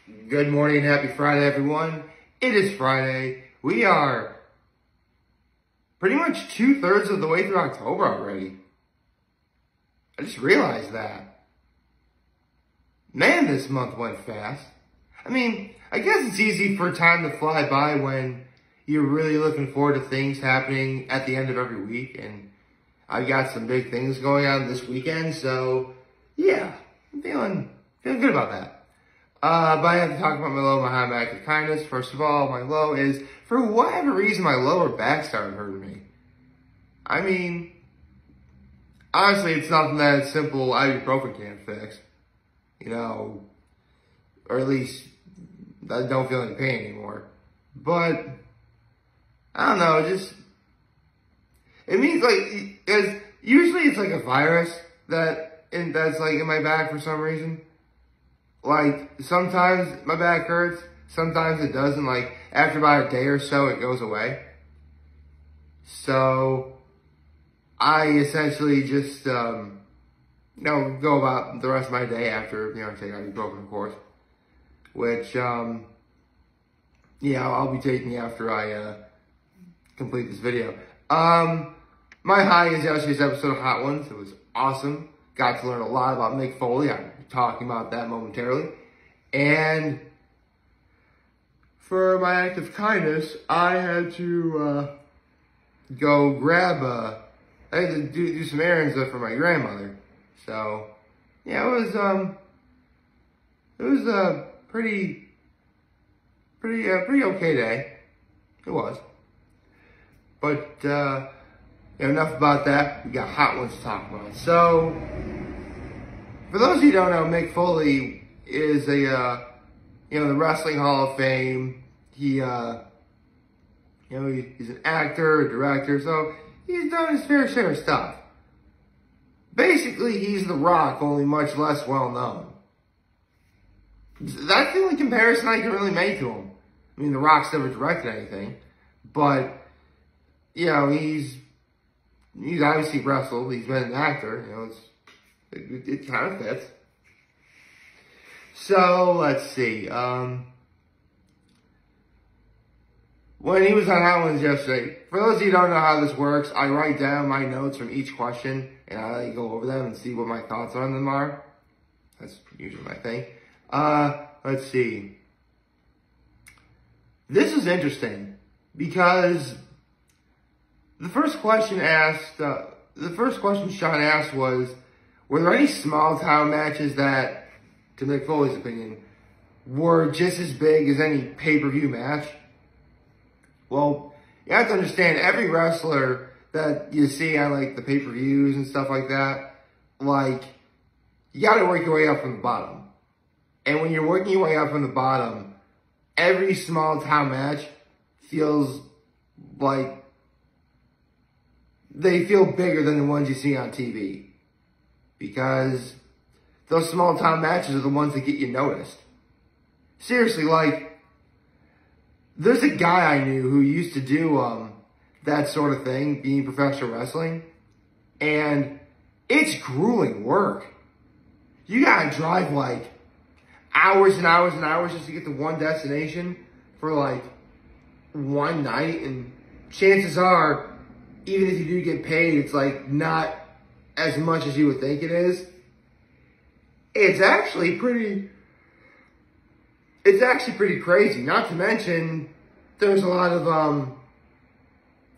Good morning, happy Friday, everyone. It is Friday. We are pretty much 2/3 of the way through October already. I just realized that. Man, this month went fast. I mean, I guess it's easy for time to fly by when you're really looking forward to things happening at the end of every week. And I've got some big things going on this weekend, so yeah, I'm feeling good about that. But I have to talk about my low, my high, my act of kindness. First of all, my low is, for whatever reason, my lower back started hurting me. I mean, honestly, it's nothing that simple ibuprofen can't fix. You know, or at least I don't feel any pain anymore. But, I don't know, it means because usually it's like a virus that's like in my back for some reason. Like, sometimes my back hurts, sometimes it doesn't. Like, after about a day or so, it goes away. So, I essentially just, go about the rest of my day after, I take ibuprofen, of course. Which, I'll be taking after I, complete this video. My high is yesterday's episode of Hot Ones. It was awesome. Got to learn a lot about Mick Foley. I'll be talking about that momentarily. And for my act of kindness, I had to go grab I had to do some errands for my grandmother. So yeah, it was a pretty okay day. It was. But enough about that. We got Hot Ones to talk about. So, for those of you who don't know, Mick Foley is the Wrestling Hall of Fame. He, he's an actor, a director, so he's done his fair share of stuff. Basically, he's The Rock, only much less well known. That's the only comparison I can really make to him. I mean, The Rock's never directed anything, but, he's obviously wrestled. He's been an actor. It kind of fits. So let's see. When he was on Hot Ones yesterday, for those of you who don't know how this works, I write down my notes from each question and I go over them and see what my thoughts on them are. That's usually my thing. Let's see. This is interesting because the first question Sean asked was, were there any small town matches that, to Mick Foley's opinion, were just as big as any pay-per-view match? Well, you have to understand, every wrestler that you see on the pay-per-views and stuff like that, you gotta work your way up from the bottom. And when you're working your way up from the bottom, every small town match feels like they feel bigger than the ones you see on TV. Because those small town matches are the ones that get you noticed. Seriously, there's a guy I knew who used to do that sort of thing, being professional wrestling. And it's grueling work. You gotta drive hours and hours and hours just to get to one destination for one night. And chances are, even if you do get paid, it's not as much as you would think it is. It's actually pretty crazy. Not to mention, there's a lot of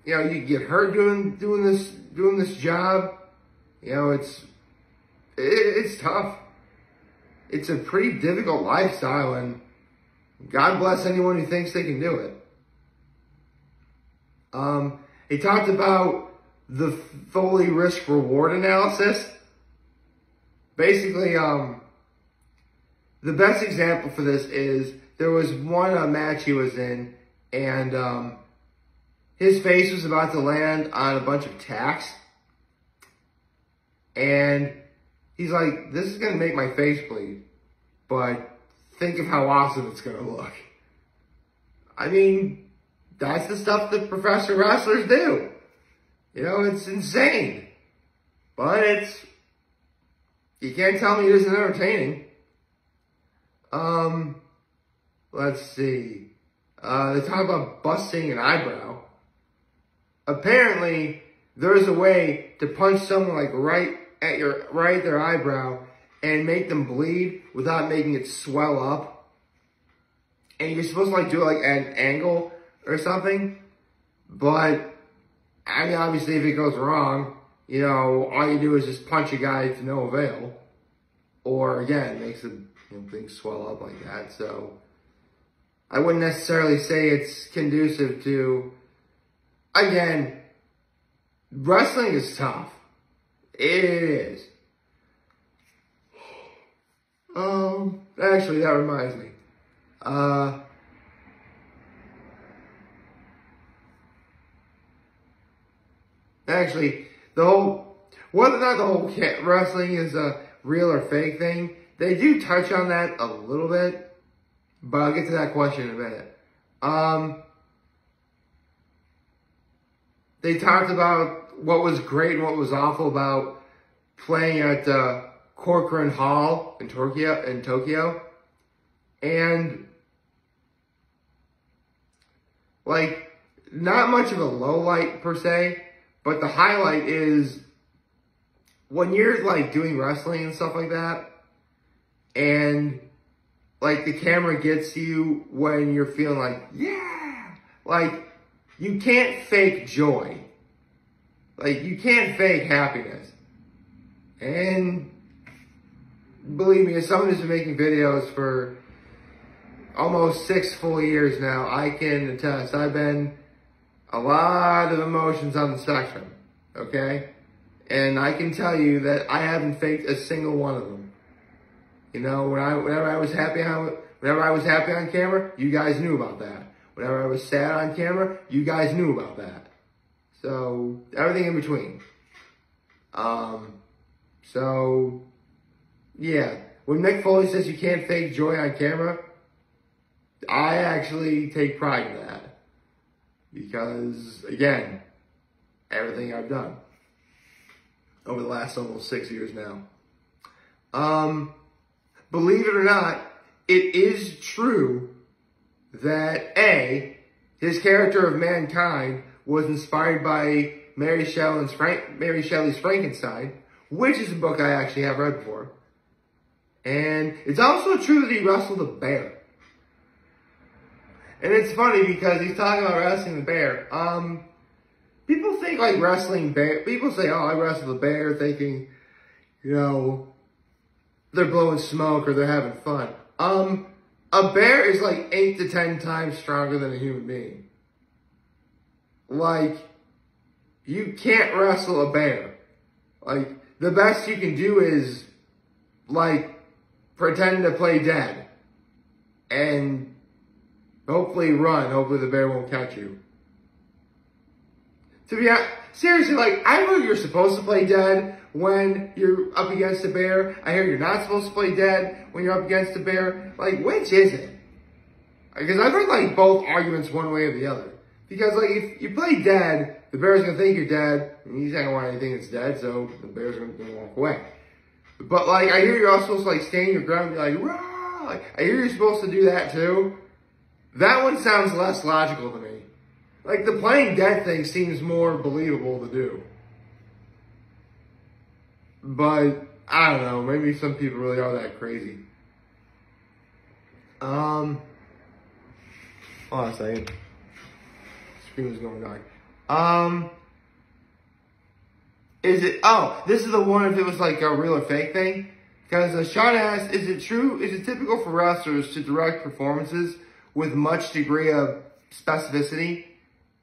you get hurt doing this job. It's tough. It's a pretty difficult lifestyle, and God bless anyone who thinks they can do it. He talked about the Foley risk-reward analysis. Basically, the best example for this is there was one match he was in, and his face was about to land on a bunch of tacks. And he's like, this is going to make my face bleed, but think of how awesome it's going to look. I mean, that's the stuff that professional wrestlers do. It's insane. But you can't tell me it isn't entertaining. let's see. They talk about busting an eyebrow. Apparently, there's a way to punch someone like right at their eyebrow and make them bleed without making it swell up. And you're supposed to like do it like at an angle or something. But I mean, obviously, if it goes wrong, you know, all you do is just punch a guy to no avail. Or again, makes the things swell up like that. So I wouldn't necessarily say it's conducive to. Again, wrestling is tough. It is. Actually, that reminds me. Actually, whether or not the whole wrestling is a real or fake thing, they do touch on that a little bit, but I'll get to that question in a minute. They talked about what was great and what was awful about playing at Corcoran Hall in Tokyo. And, like, not much of a low light per se, but the highlight is when you're, like, doing wrestling and stuff like that, and, like, the camera gets you when you're feeling like, yeah! Like, you can't fake joy. Like, you can't fake happiness. And believe me, as someone who's been making videos for almost 6 full years now, I can attest I've been a lot of emotions on the spectrum, okay? And I can tell you that I haven't faked a single one of them. You know, whenever I was happy on camera, you guys knew about that. Whenever I was sad on camera, you guys knew about that. So, everything in between. So, yeah. When Mick Foley says you can't fake joy on camera, I actually take pride in that. Because, again, everything I've done over the last almost 6 years now. Believe it or not, it is true that his character of Mankind was inspired by Mary Shelley's Frankenstein, which is a book I actually have read before. And it's also true that he wrestled a bear. And it's funny because he's talking about wrestling the bear. People think like wrestling bear, people say, oh, I wrestled a bear, thinking, you know, they're blowing smoke or they're having fun. A bear is like 8 to 10 times stronger than a human being. Like, you can't wrestle a bear. Like, the best you can do is, like, pretend to play dead. And hopefully run. Hopefully the bear won't catch you. To be honest, seriously, like, I know you're supposed to play dead when you're up against a bear. I hear you're not supposed to play dead when you're up against a bear. Like, which is it? Because I've heard, like, both arguments one way or the other. Because, like, if you play dead, the bear's gonna think you're dead, and he's not gonna want anything that's dead, so the bear's gonna walk away. But, like, I hear you're also supposed to, like, stand your ground and be like, rah! Like, I hear you're supposed to do that, too. That one sounds less logical to me. Like, the playing dead thing seems more believable to do. But, I don't know, maybe some people really are that crazy. Hold on a second. Screen was going dark. This is the one if it was like a real or fake thing. Because Sean asked, is it typical for wrestlers to direct performances with much degree of specificity?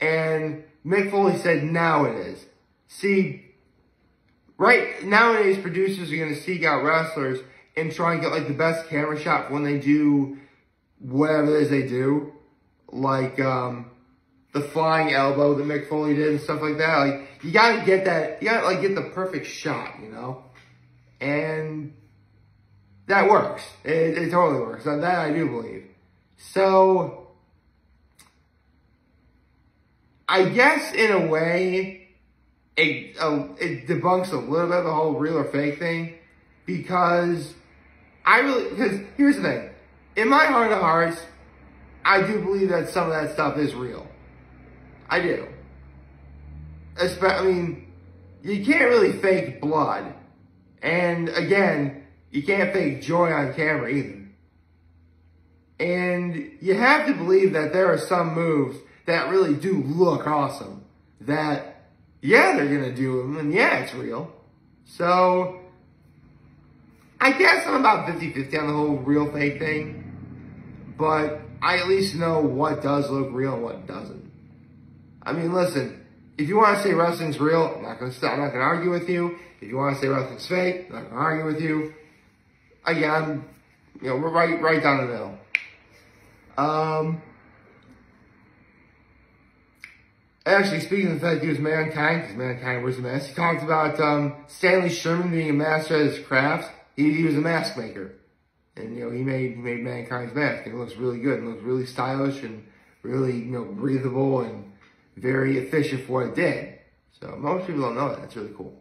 And Mick Foley said, now it is. See, nowadays producers are going to seek out wrestlers and try and get like the best camera shot when they do whatever it is they do. Like, the flying elbow that Mick Foley did and stuff like that. Like, you gotta get that, you gotta like get the perfect shot, you know? And that works. It totally works. That I do believe. So, I guess in a way, it debunks a little bit of the whole real or fake thing. Because here's the thing. In my heart of hearts, I do believe that some of that stuff is real. I do. I mean, you can't really fake blood. And again, you can't fake joy on camera either. And you have to believe that there are some moves that really do look awesome. That, yeah, they're going to do them, and yeah, it's real. So, I guess I'm about 50-50 on the whole real fake thing. But I at least know what does look real and what doesn't. I mean, listen, if you want to say wrestling's real, I'm not going to argue with you. If you want to say wrestling's fake, I'm not going to argue with you. Again, we're right down the middle. Actually, speaking of the fact he was Mankind, because Mankind was a mask, he talked about Stanley Sherman being a master at his craft. He was a mask maker. And, he made Mankind's mask. And it looks really good. It looks really stylish and really, breathable and very efficient for what it did. So most people don't know that. That's really cool.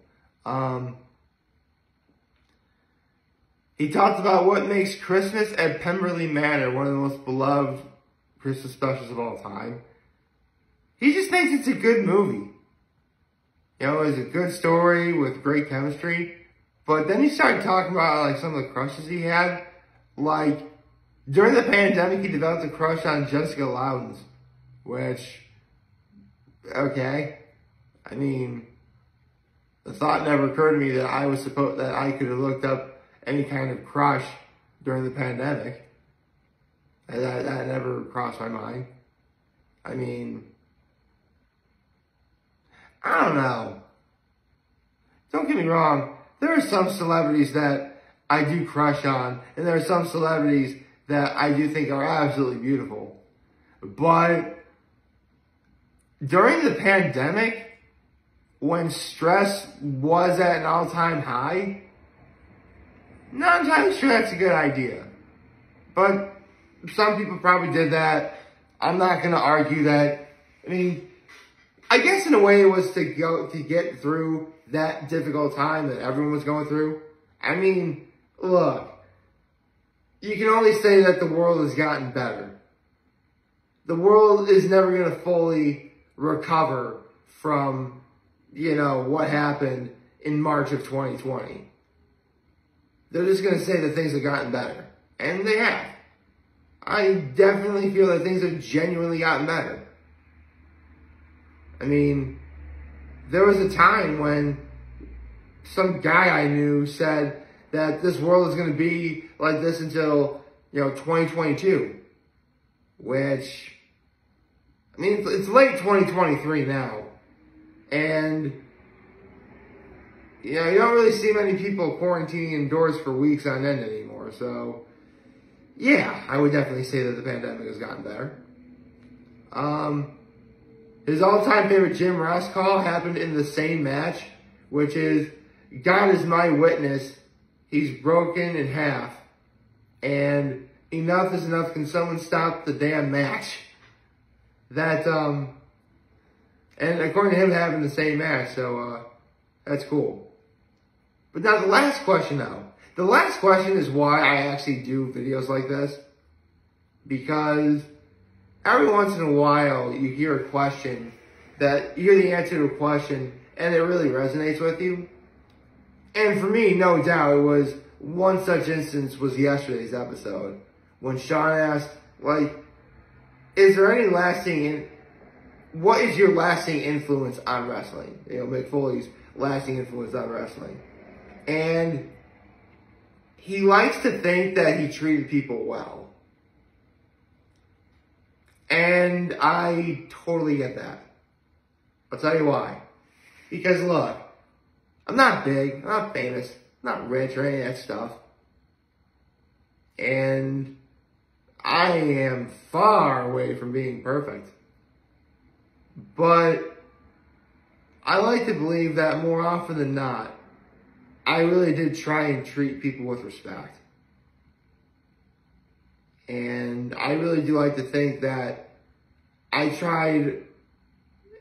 He talked about what makes Christmas at Pemberley Manor one of the most beloved Christmas specials of all time. He just thinks it's a good movie. It's a good story with great chemistry. But then he started talking about, some of the crushes he had. During the pandemic, he developed a crush on Jessica Loudons. Which, okay. I mean, the thought never occurred to me that I could have looked up any kind of crush during the pandemic. That never crossed my mind. I mean, I don't know. Don't get me wrong. There are some celebrities that I do crush on, and there are some celebrities that I do think are absolutely beautiful. But during the pandemic, when stress was at an all-time high, not entirely sure that's a good idea. But some people probably did that. I'm not going to argue that. I mean, I guess in a way it was to get through that difficult time that everyone was going through. I mean, look, you can only say that the world has gotten better. The world is never going to fully recover from, what happened in March of 2020. They're just going to say that things have gotten better. And they have. I definitely feel that things have genuinely gotten better. I mean, there was a time when some guy I knew said that this world is going to be like this until, 2022. Which, I mean, it's late 2023 now. And, you don't really see many people quarantining indoors for weeks on end anymore. So, yeah, I would definitely say that the pandemic has gotten better. His all-time favorite Jim Ross call happened in the same match, which is, God is my witness, he's broken in half, and enough is enough, can someone stop the damn match? That, and according to him, it happened in the same match, so, that's cool. But now the last question, though. The last question is why I actually do videos like this. Because every once in a while, you hear a question you hear the answer to a question, and it really resonates with you. And for me, no doubt, it was one such instance was yesterday's episode. When Sean asked, is there any what is your lasting influence on wrestling? Mick Foley's lasting influence on wrestling. And he likes to think that he treated people well. And I totally get that. I'll tell you why. Because look, I'm not big, I'm not famous, I'm not rich or any of that stuff. And I am far away from being perfect. But I like to believe that more often than not, I really did try and treat people with respect. And I really do like to think that I tried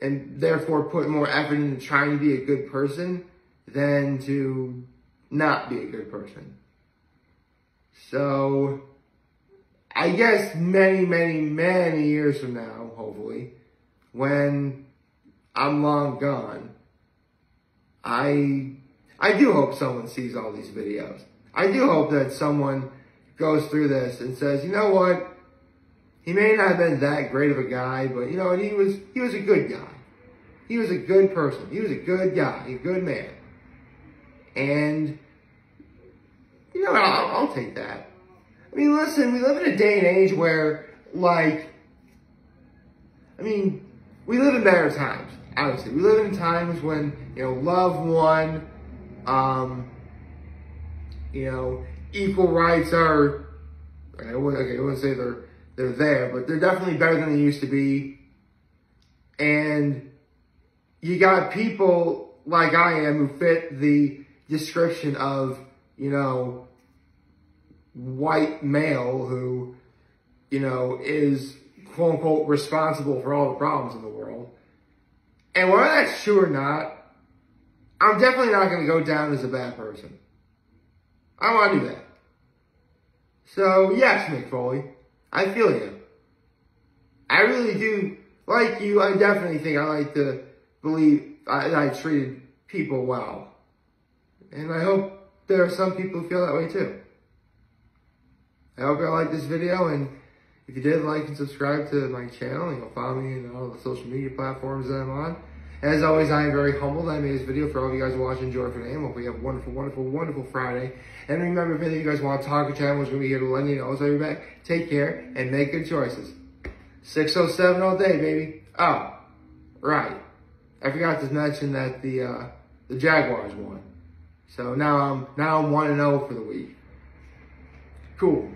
and therefore put more effort into trying to be a good person than to not be a good person. So, I guess many, many, many years from now, hopefully, when I'm long gone, I do hope someone sees all these videos. I do hope that someone goes through this and says, you know what? He may not have been that great of a guy, but you know, he was a good guy. He was a good person. He was a good guy, a good man. And, you know, I'll take that. I mean, listen, we live in a day and age where, like, I mean, we live in better times, obviously. We live in times when, you know, love won, you know, equal rights are, I wouldn't say they're there, but they're definitely better than they used to be. And you got people like I am who fit the description of, you know, white male who, you know, is quote unquote responsible for all the problems in the world. And whether that's true or not, I'm definitely not going to go down as a bad person. I don't want to do that. So yes, Mick Foley, I feel you. I really do like you. I definitely think I like to believe I treated people well. And I hope there are some people who feel that way too. I hope you all liked this video, and if you did, like and subscribe to my channel, and you'll follow me on all the social media platforms that I'm on. As always, I am very humbled that I made this video for all of you guys who watch and enjoy for today. Hope we have a wonderful, wonderful, wonderful Friday. And remember, if any of you guys want to talk or chat, we're going to be here to let you know. So, everybody, take care and make good choices. 607 all day, baby. Oh, right. I forgot to mention that the Jaguars won. So now I'm 1-0 for the week. Cool.